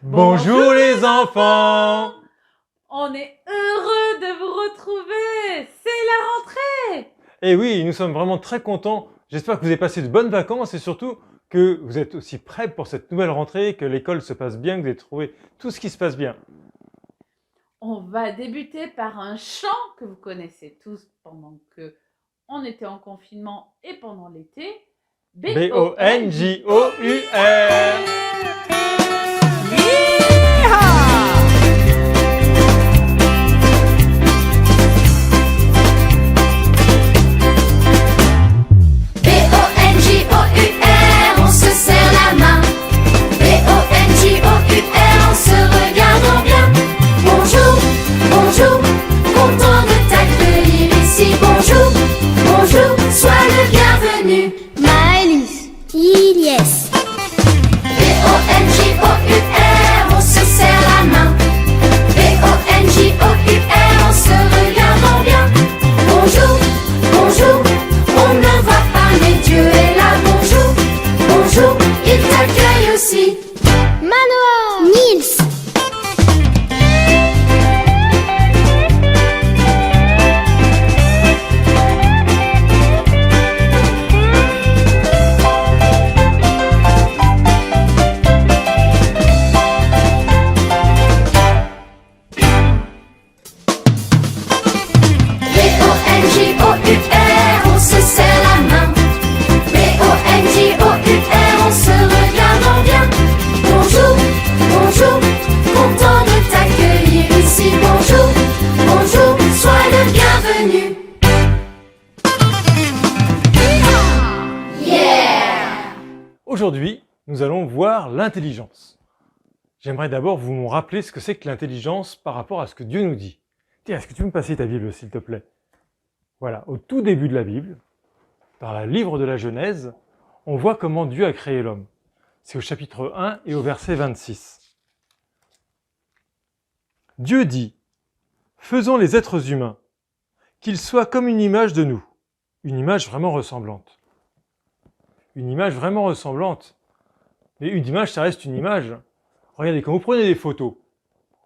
Bonjour les enfants! On est heureux de vous retrouver. C'est la rentrée. Eh oui, nous sommes vraiment très contents. J'espère que vous avez passé de bonnes vacances et surtout que vous êtes aussi prêts pour cette nouvelle rentrée, que l'école se passe bien, que vous avez trouvé tout ce qui se passe bien. On va débuter par un chant que vous connaissez tous pendant que on était en confinement et pendant l'été. B-O-N-J-O-U-R. B-O-N-J-O-U-R, on se serre la main. B-O-N-J-O-U-R, on se regarde bien. Bonjour, bonjour, content de t'accueillir ici. Bonjour, bonjour, sois le bienvenu. Maëlys, Ilyes, B-O-N-J-O-U-R, on se serre la main. B-O-N-J-O-U-R, on se regarde bien. Bonjour, bonjour, on ne voit pas mais Dieu est là. Bonjour, bonjour, il t'accueille aussi. Manoa, Nils, B-O-N-J-O-U-R, on se serre la main. B-O-N-J-O-U-R, on se regarde bien. Bonjour, bonjour, content de t'accueillir ici. Bonjour, bonjour, sois le bienvenu. Yeah! Aujourd'hui, nous allons voir l'intelligence. J'aimerais d'abord vous rappeler ce que c'est que l'intelligence par rapport à ce que Dieu nous dit. Tiens, est-ce que tu peux me passer ta Bible, s'il te plaît? Voilà, au tout début de la Bible, dans le livre de la Genèse, on voit comment Dieu a créé l'homme. C'est au chapitre 1 et au verset 26. Dieu dit, « Faisons les êtres humains, qu'ils soient comme une image de nous. » Une image vraiment ressemblante. Une image vraiment ressemblante. Mais une image, ça reste une image. Regardez, quand vous prenez des photos,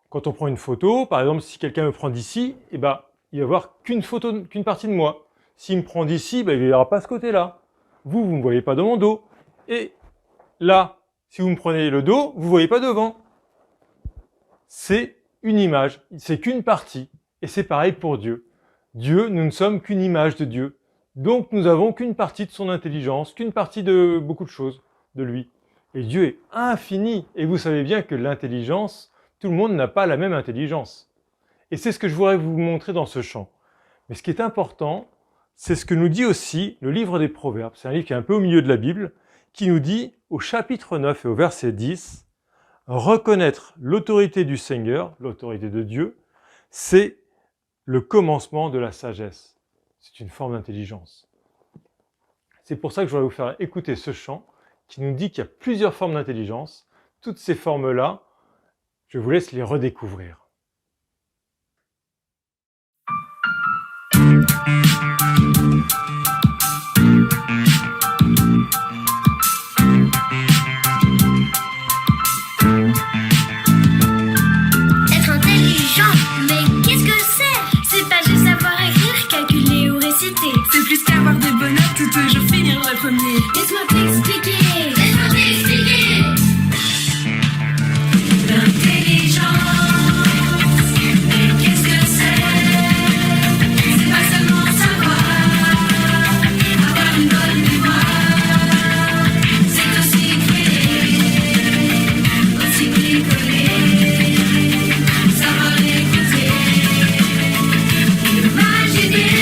quand on prend une photo, par exemple, si quelqu'un me prend d'ici, eh ben, il va voir qu'une photo, qu'une partie de moi. S'il me prend d'ici, ben, il ne verra pas ce côté-là. Vous ne me voyez pas dans mon dos. Et là, si vous me prenez le dos, vous ne voyez pas devant. C'est une image, c'est qu'une partie. Et c'est pareil pour Dieu. Dieu, nous ne sommes qu'une image de Dieu. Donc nous n'avons qu'une partie de son intelligence, qu'une partie de beaucoup de choses de lui. Et Dieu est infini. Et vous savez bien que l'intelligence, tout le monde n'a pas la même intelligence. Et c'est ce que je voudrais vous montrer dans ce chant. Mais ce qui est important, c'est ce que nous dit aussi le livre des Proverbes. C'est un livre qui est un peu au milieu de la Bible, qui nous dit, au chapitre 9 et au verset 10, « Reconnaître l'autorité du Seigneur, l'autorité de Dieu, c'est le commencement de la sagesse. » C'est une forme d'intelligence. C'est pour ça que je voudrais vous faire écouter ce chant, qui nous dit qu'il y a plusieurs formes d'intelligence. Toutes ces formes-là, je vous laisse les redécouvrir. être intelligent, mais qu'est-ce que c'est? C'est pas juste savoir écrire, calculer ou réciter. C'est plus qu'avoir des bonnes notes ou toujours finir le premier. Laisse-moi t'expliquer, laisse-moi t'expliquer. L'intelligence, mais qu'est-ce que c'est? C'est pas seulement savoir, avoir une bonne mémoire. C'est aussi créer, aussi bricoler, savoir écouter, imaginer.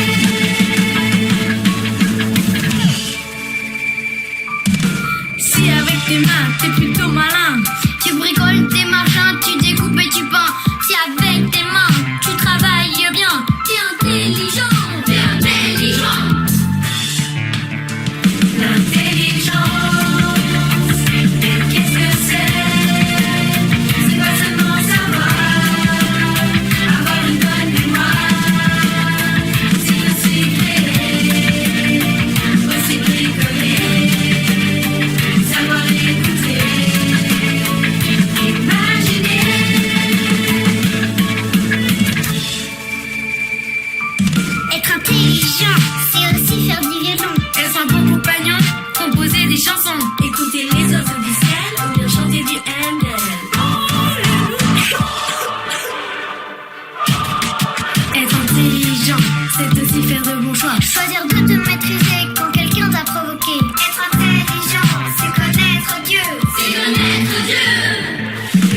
faire de bons choix. Choisir de te maîtriser quand quelqu'un t'a provoqué. Être intelligent, c'est connaître Dieu. C'est connaître Dieu.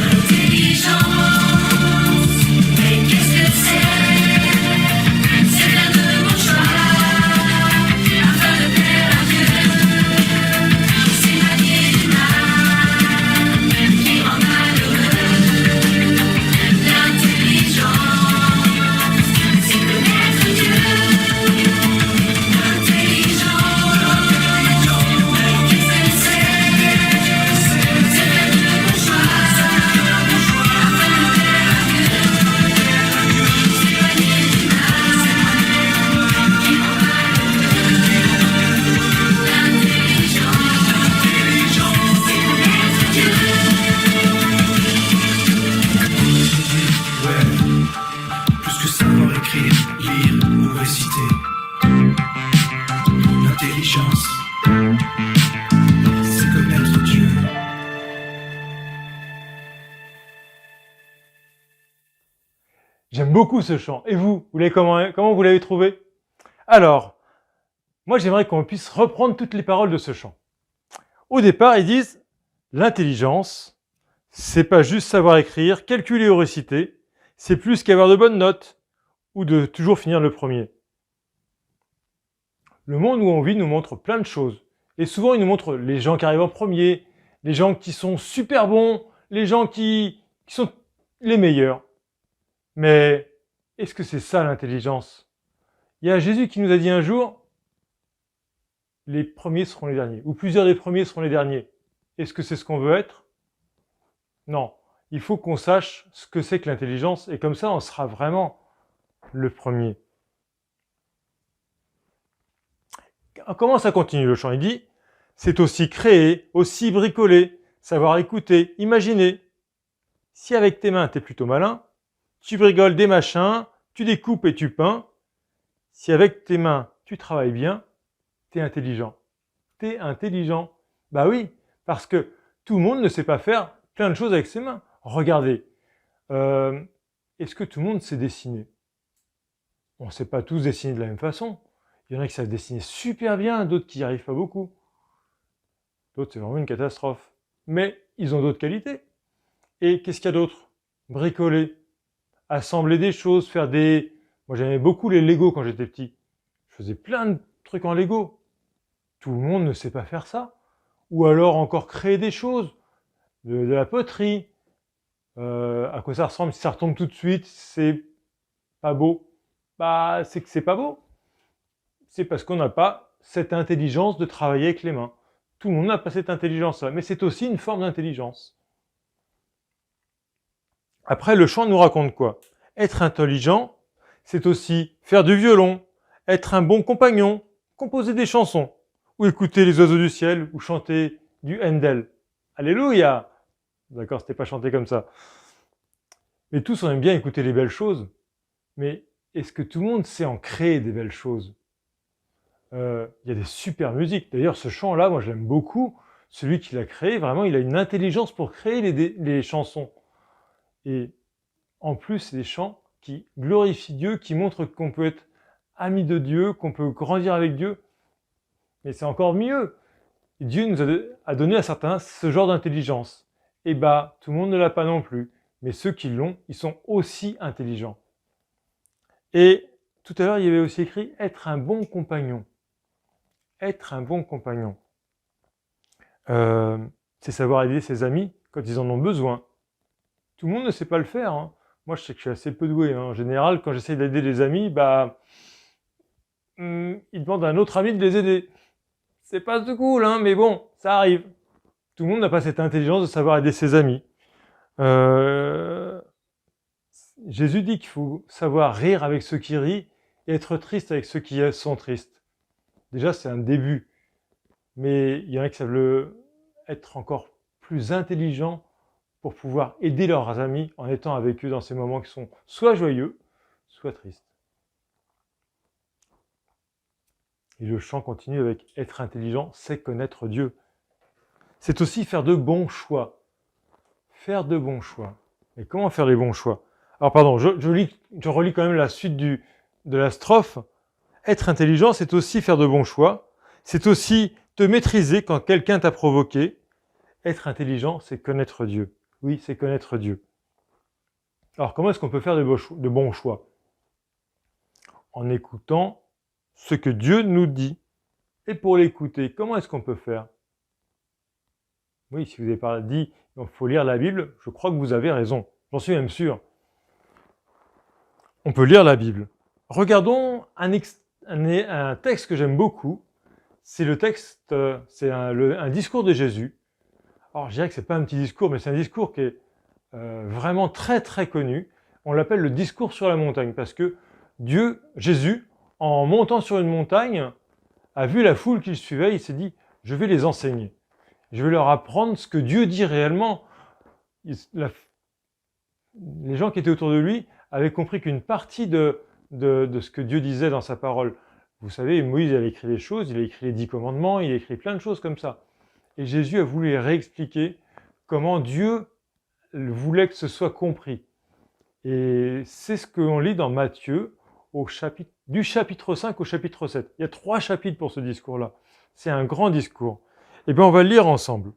L'intelligence, mais qu'est-ce que c'est? C'est faire de bons choix afin de plaire à Dieu. C'est manier l'âme qui rend malheureux. L'intelligence, c'est connaître Dieu. Plus que savoir écrire, lire ou réciter. L'intelligence, c'est connaître Dieu. J'aime beaucoup ce chant. Et vous, comment vous l'avez trouvé? Alors, moi j'aimerais qu'on puisse reprendre toutes les paroles de ce chant. Au départ, ils disent « L'intelligence, c'est pas juste savoir écrire, calculer ou réciter, c'est plus qu'avoir de bonnes notes ou de toujours finir le premier. » Le monde où on vit nous montre plein de choses. Et souvent, il nous montre les gens qui arrivent en premier, les gens qui sont super bons, les gens qui sont les meilleurs. Mais est-ce que c'est ça l'intelligence? Il y a Jésus qui nous a dit un jour, les premiers seront les derniers, ou plusieurs des premiers seront les derniers. Est-ce que c'est ce qu'on veut être? Non. Il faut qu'on sache ce que c'est que l'intelligence, et comme ça, on sera vraiment le premier. Comment ça continue le chant? Il dit, c'est aussi créer, aussi bricoler, savoir écouter, imaginer. Si avec tes mains, t'es plutôt malin, tu bricoles des machins, tu découpes et tu peins. Si avec tes mains, tu travailles bien, t'es intelligent. T'es intelligent. Bah oui, parce que tout le monde ne sait pas faire plein de choses avec ses mains. Regardez, est-ce que tout le monde sait dessiner? On ne sait pas tous dessiner de la même façon. Il y en a qui savent dessiner super bien, d'autres qui n'y arrivent pas beaucoup. D'autres, c'est vraiment une catastrophe. Mais ils ont d'autres qualités. Et qu'est-ce qu'il y a d'autre? Bricoler, assembler des choses, faire des... Moi, j'aimais beaucoup les Lego quand j'étais petit. Je faisais plein de trucs en Lego. Tout le monde ne sait pas faire ça. Ou alors encore créer des choses, de la poterie. À quoi ça ressemble? Si ça retombe tout de suite, c'est pas beau. Bah, c'est que c'est pas beau. C'est parce qu'on n'a pas cette intelligence de travailler avec les mains. Tout le monde n'a pas cette intelligence-là, mais c'est aussi une forme d'intelligence. Après, le chant nous raconte quoi? Être intelligent, c'est aussi faire du violon, être un bon compagnon, composer des chansons, ou écouter les oiseaux du ciel, ou chanter du Handel. Alléluia! D'accord, c'était pas chanté comme ça. Mais tous, on aime bien écouter les belles choses. Mais est-ce que tout le monde sait en créer des belles choses? Il y a des super musiques. D'ailleurs, ce chant-là, moi, j'aime beaucoup. Celui qui l'a créé, vraiment, il a une intelligence pour créer les chansons. Et en plus, c'est des chants qui glorifient Dieu, qui montrent qu'on peut être ami de Dieu, qu'on peut grandir avec Dieu. Mais c'est encore mieux. Et Dieu nous a donné à certains ce genre d'intelligence. Et bah, tout le monde ne l'a pas non plus. Mais ceux qui l'ont, ils sont aussi intelligents. Et tout à l'heure, il y avait aussi écrit « être un bon compagnon ». Être un bon compagnon. C'est savoir aider ses amis quand ils en ont besoin. Tout le monde ne sait pas le faire. Hein. Moi, je sais que je suis assez peu doué. Hein. En général, quand j'essaie d'aider les amis, bah, ils demandent à un autre ami de les aider. C'est pas tout cool, hein, mais bon, ça arrive. Tout le monde n'a pas cette intelligence de savoir aider ses amis. Jésus dit qu'il faut savoir rire avec ceux qui rient et être triste avec ceux qui sont tristes. Déjà, c'est un début. Mais il y en a qui savent être encore plus intelligents pour pouvoir aider leurs amis en étant avec eux dans ces moments qui sont soit joyeux, soit tristes. Et le chant continue avec « être intelligent, c'est connaître Dieu ». C'est aussi faire de bons choix. Faire de bons choix. Et comment faire les bons choix? Alors pardon, je relis quand même la suite de la strophe. Être intelligent, c'est aussi faire de bons choix. C'est aussi te maîtriser quand quelqu'un t'a provoqué. Être intelligent, c'est connaître Dieu. Oui, c'est connaître Dieu. Alors, comment est-ce qu'on peut faire de bons choix? En écoutant ce que Dieu nous dit. Et pour l'écouter, comment est-ce qu'on peut faire? Oui, si vous n'avez pas dit qu'il faut lire la Bible, je crois que vous avez raison. J'en suis même sûr. On peut lire la Bible. Regardons un texte que j'aime beaucoup. C'est le texte, c'est un discours de Jésus. Alors, je dirais que c'est pas un petit discours, mais c'est un discours qui est vraiment très très connu. On l'appelle le discours sur la montagne, parce que Jésus, en montant sur une montagne, a vu la foule qui le suivait, il s'est dit, je vais les enseigner. Je vais leur apprendre ce que Dieu dit réellement. Les gens qui étaient autour de lui avaient compris qu'une partie de ce que Dieu disait dans sa parole. Vous savez, Moïse, il a écrit des choses, il a écrit les 10 commandements, il a écrit plein de choses comme ça. Et Jésus a voulu réexpliquer comment Dieu voulait que ce soit compris. Et c'est ce qu'on lit dans Matthieu, du chapitre 5 au chapitre 7. Il y a 3 chapitres pour ce discours-là. C'est un grand discours. Eh bien, on va le lire ensemble.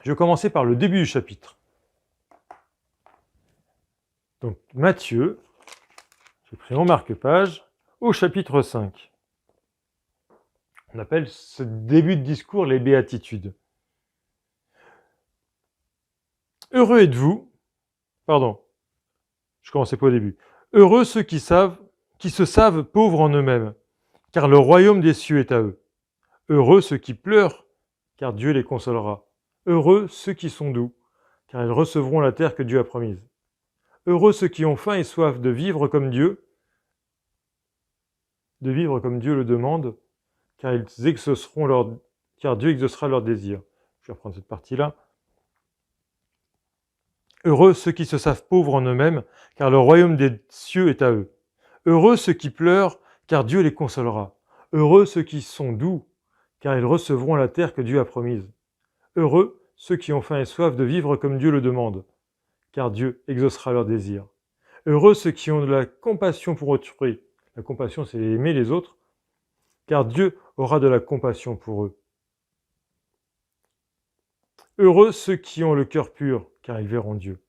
Je vais commencer par le début du chapitre. Donc, Matthieu, j'ai pris mon marque-page, au chapitre 5. On appelle ce début de discours les béatitudes. Heureux êtes-vous, pardon, je commençais pas au début. Heureux ceux qui se savent pauvres en eux-mêmes, car le royaume des cieux est à eux. Heureux ceux qui pleurent, car Dieu les consolera. Heureux ceux qui sont doux, car ils recevront la terre que Dieu a promise. Heureux ceux qui ont faim et soif de vivre comme Dieu le demande, car Dieu exaucera leurs désirs. Je vais reprendre cette partie-là. Heureux ceux qui se savent pauvres en eux-mêmes, car le royaume des cieux est à eux. Heureux ceux qui pleurent, car Dieu les consolera. Heureux ceux qui sont doux, car ils recevront la terre que Dieu a promise. Heureux ceux qui ont faim et soif de vivre comme Dieu le demande, car Dieu exaucera leurs désirs. Heureux ceux qui ont de la compassion pour autrui. La compassion, c'est aimer les autres, car Dieu aura de la compassion pour eux. Heureux ceux qui ont le cœur pur, car ils verront Dieu.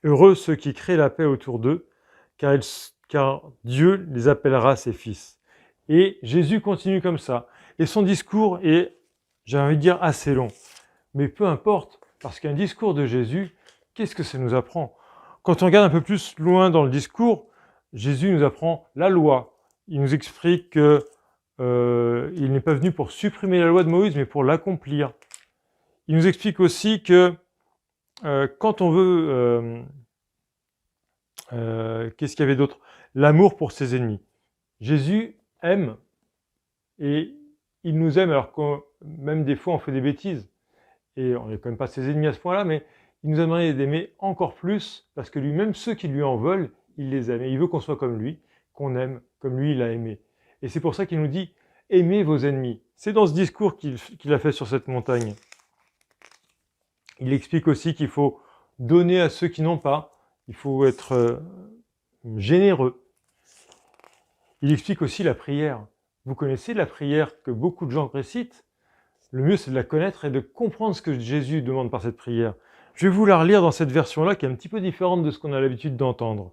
Heureux ceux qui créent la paix autour d'eux, car Dieu les appellera ses fils. Et Jésus continue comme ça. Et son discours est, j'ai envie de dire, assez long. Mais peu importe, parce qu'un discours de Jésus, qu'est-ce que ça nous apprend? Quand on regarde un peu plus loin dans le discours, Jésus nous apprend la loi. Il nous explique qu'il n'est pas venu pour supprimer la loi de Moïse, mais pour l'accomplir. Il nous explique aussi que quand on veut... qu'est-ce qu'il y avait d'autre? L'amour pour ses ennemis. Jésus aime, et il nous aime alors que même des fois on fait des bêtises. Et on n'est quand même pas ses ennemis à ce point-là, mais il nous aimerait d'aimer encore plus, parce que lui-même, ceux qui lui en veulent, il les aime. Et il veut qu'on soit comme lui, qu'on aime comme lui, il a aimé. Et c'est pour ça qu'il nous dit, aimez vos ennemis. C'est dans ce discours qu'il a fait sur cette montagne. Il explique aussi qu'il faut donner à ceux qui n'ont pas. Il faut être généreux. Il explique aussi la prière. Vous connaissez la prière que beaucoup de gens récitent? Le mieux, c'est de la connaître et de comprendre ce que Jésus demande par cette prière. Je vais vous la relire dans cette version-là, qui est un petit peu différente de ce qu'on a l'habitude d'entendre.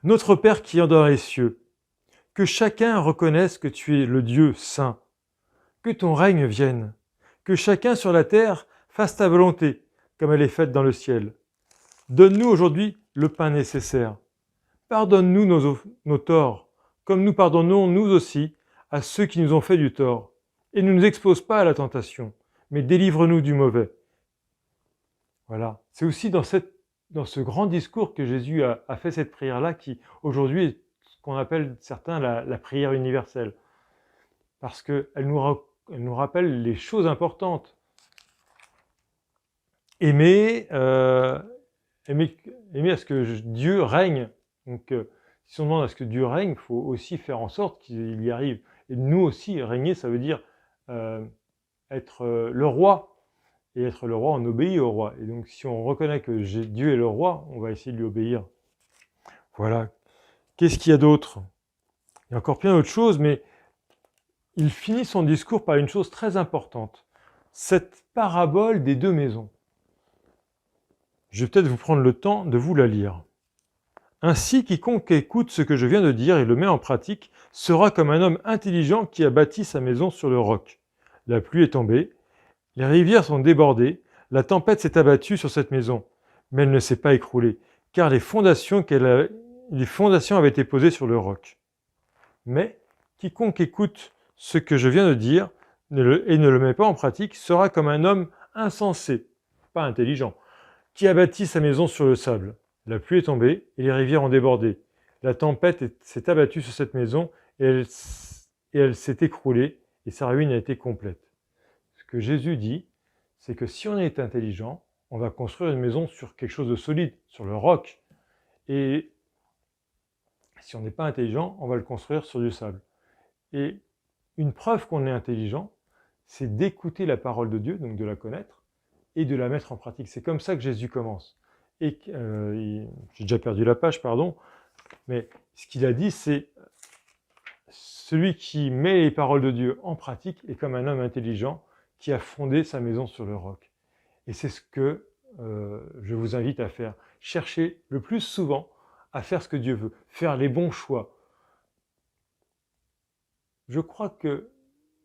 Notre Père qui est dans les cieux, que chacun reconnaisse que tu es le Dieu saint, que ton règne vienne, que chacun sur la terre fasse ta volonté, comme elle est faite dans le ciel. Donne-nous aujourd'hui le pain nécessaire. Pardonne-nous nos torts, comme nous pardonnons nous aussi à ceux qui nous ont fait du tort. Et ne nous expose pas à la tentation, mais délivre-nous du mauvais. Voilà. C'est aussi dans ce grand discours que Jésus a fait cette prière-là, qui aujourd'hui est ce qu'on appelle certains la prière universelle. Parce qu'elle nous rappelle les choses importantes. Aimer à ce que Dieu règne. Donc, si on demande à ce que Dieu règne, il faut aussi faire en sorte qu'il y arrive. Et nous aussi, régner, ça veut dire être le roi. Et être le roi, on obéit au roi. Et donc, si on reconnaît que Dieu est le roi, on va essayer de lui obéir. Voilà. Qu'est-ce qu'il y a d'autre? Il y a encore plein d'autres choses, mais il finit son discours par une chose très importante. Cette parabole des 2 maisons. Je vais peut-être vous prendre le temps de vous la lire. Ainsi, quiconque écoute ce que je viens de dire et le met en pratique sera comme un homme intelligent qui a bâti sa maison sur le roc. La pluie est tombée, les rivières sont débordées, la tempête s'est abattue sur cette maison, mais elle ne s'est pas écroulée, car les fondations avaient été posées sur le roc. Mais quiconque écoute ce que je viens de dire et ne le met pas en pratique sera comme un homme insensé, pas intelligent, qui a bâti sa maison sur le sable. La pluie est tombée et les rivières ont débordé. La tempête s'est abattue sur cette maison et elle s'est écroulée et sa ruine a été complète. Ce que Jésus dit, c'est que si on est intelligent, on va construire une maison sur quelque chose de solide, sur le roc. Et si on n'est pas intelligent, on va le construire sur du sable. Et une preuve qu'on est intelligent, c'est d'écouter la parole de Dieu, donc de la connaître, et de la mettre en pratique. C'est comme ça que Jésus commence. Et j'ai déjà perdu la page, pardon, mais ce qu'il a dit, c'est celui qui met les paroles de Dieu en pratique est comme un homme intelligent qui a fondé sa maison sur le roc. Et c'est ce que je vous invite à faire. Cherchez le plus souvent à faire ce que Dieu veut, faire les bons choix. Je crois que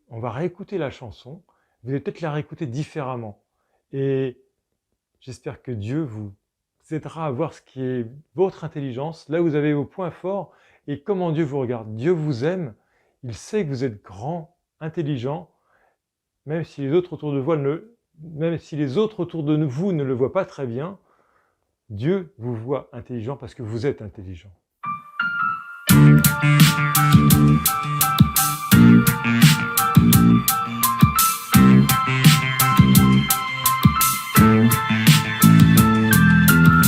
on va réécouter la chanson, vous allez peut-être la réécouter différemment. Et j'espère que Dieu vous aidera à voir ce qui est votre intelligence, là où vous avez vos points forts et comment Dieu vous regarde. Dieu vous aime, il sait que vous êtes grand, intelligent, même si les autres autour de vous ne le voient pas très bien. Dieu vous voit intelligent parce que vous êtes intelligent.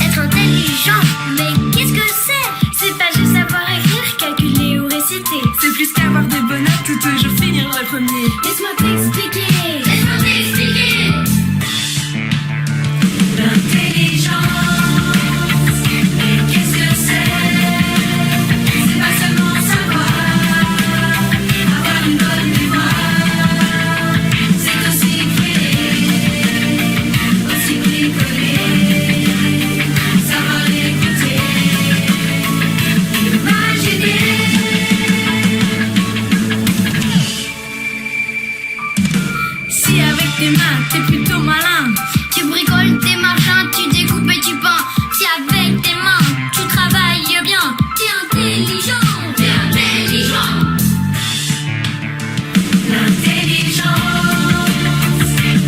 Être intelligent, mais qu'est-ce que c'est? C'est pas juste savoir écrire, calculer ou réciter. C'est plus qu'avoir de bonnes notes ou toujours finir le premier. Laisse-moi t'expliquer. Laisse-moi t'expliquer. L'intelligence, mais qu'est-ce que c'est? C'est pas seulement savoir, avoir une bonne mémoire. C'est aussi créer, aussi bricoler, savoir écouter, imaginer. Si avec tes mains t'es plutôt malin, Tu bricoles tes machins, tu découpes et tu peins. Si avec tes mains, tu travailles bien, t'es intelligent. t'es intelligent. L'intelligence,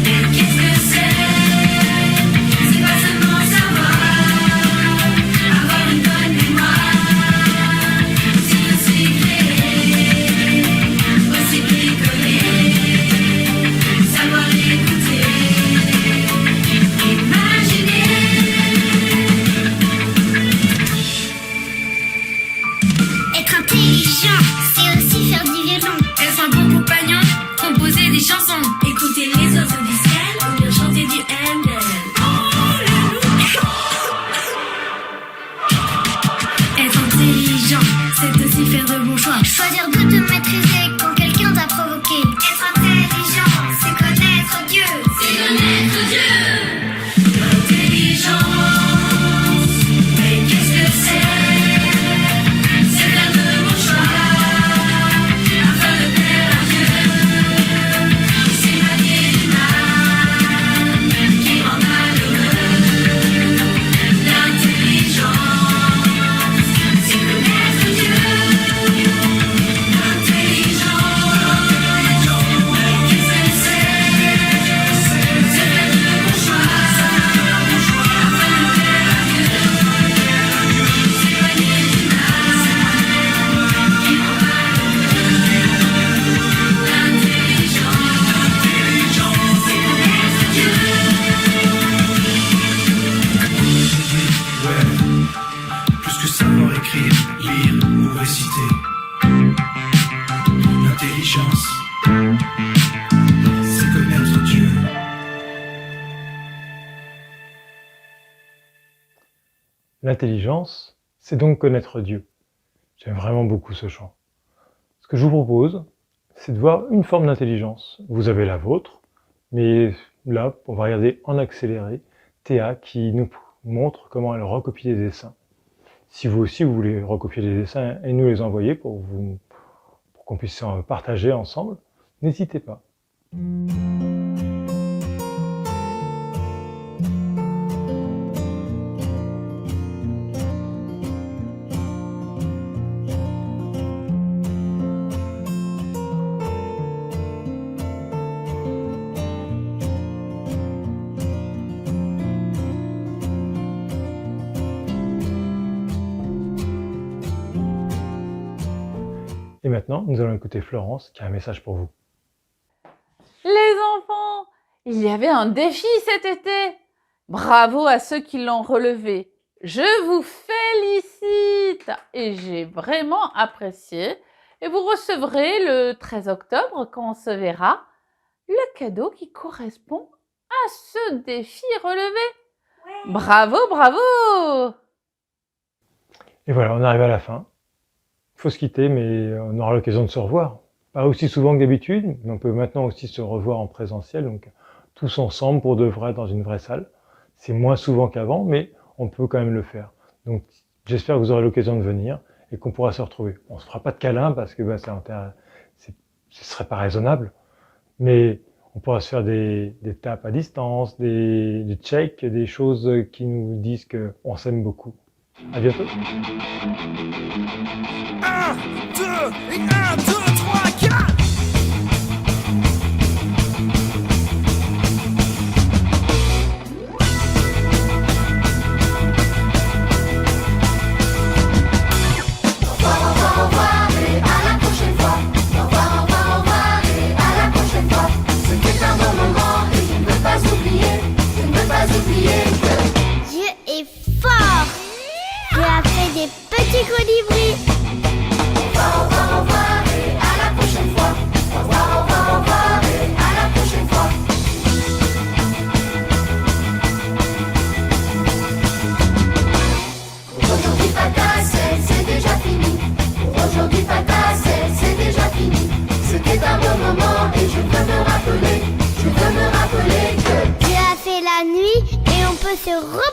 mais qu'est-ce que c'est? C'est pas seulement savoir, avoir une bonne mémoire. C'est aussi créer, aussi bricoler, savoir écouter, imaginer. Être intelligent, c'est aussi faire du violon. Être un bon compagnon, composer des chansons, écouter les oiseaux du ciel ou bien chanter du Handel. Être intelligent, c'est aussi faire de bons choix. Choisir de te maîtriser quand quelqu'un t'a provoqué. Être intelligent, c'est connaître Dieu. C'est connaître Dieu. L'intelligence, mais qu'est-ce que c'est? C'est faire de bons choix afin de plaire à Dieu. C'est manier une âme qui rend malheureux. L'intelligence, c'est connaître Dieu. Plus que savoir écrire, lire ou réciter. L'intelligence, c'est connaître Dieu. L'intelligence, c'est donc connaître Dieu. J'aime vraiment beaucoup ce chant. Ce que je vous propose, c'est de voir une forme d'intelligence. Vous avez la vôtre, mais là, on va regarder en accéléré Théa qui nous montre comment elle recopie des dessins. Si vous aussi vous voulez recopier des dessins et nous les envoyer pour qu'on puisse en partager ensemble, n'hésitez pas. Et maintenant, nous allons écouter Florence qui a un message pour vous. Les enfants, il y avait un défi cet été. Bravo à ceux qui l'ont relevé. Je vous félicite et j'ai vraiment apprécié. Et vous recevrez le 13 octobre, quand on se verra, le cadeau qui correspond à ce défi relevé. Bravo, bravo! Et voilà, on arrive à la fin. Il faut se quitter, mais on aura l'occasion de se revoir. Pas aussi souvent que d'habitude, mais on peut maintenant aussi se revoir en présentiel, donc tous ensemble pour de vrai dans une vraie salle. C'est moins souvent qu'avant, mais on peut quand même le faire. Donc j'espère que vous aurez l'occasion de venir et qu'on pourra se retrouver. On se fera pas de câlins parce que ce serait pas raisonnable, mais on pourra se faire des tapes à distance, des checks, des choses qui nous disent qu'on s'aime beaucoup. À bientôt. 1, 2, et 1, 2, 3, 4. Au revoir et à la prochaine fois. Au revoir et à la prochaine fois. C'était un bon moment et je ne veux pas oublier, je ne veux pas oublier que Dieu est fort. Dieu a fait des petits colibris. au revoir et à la prochaine fois. Au revoir et à la prochaine fois. Aujourd'hui papa, c'est déjà fini. Aujourd'hui papa, c'est déjà fini. C'était un bon moment et je veux me rappeler que Dieu a fait la nuit et on peut se reposer.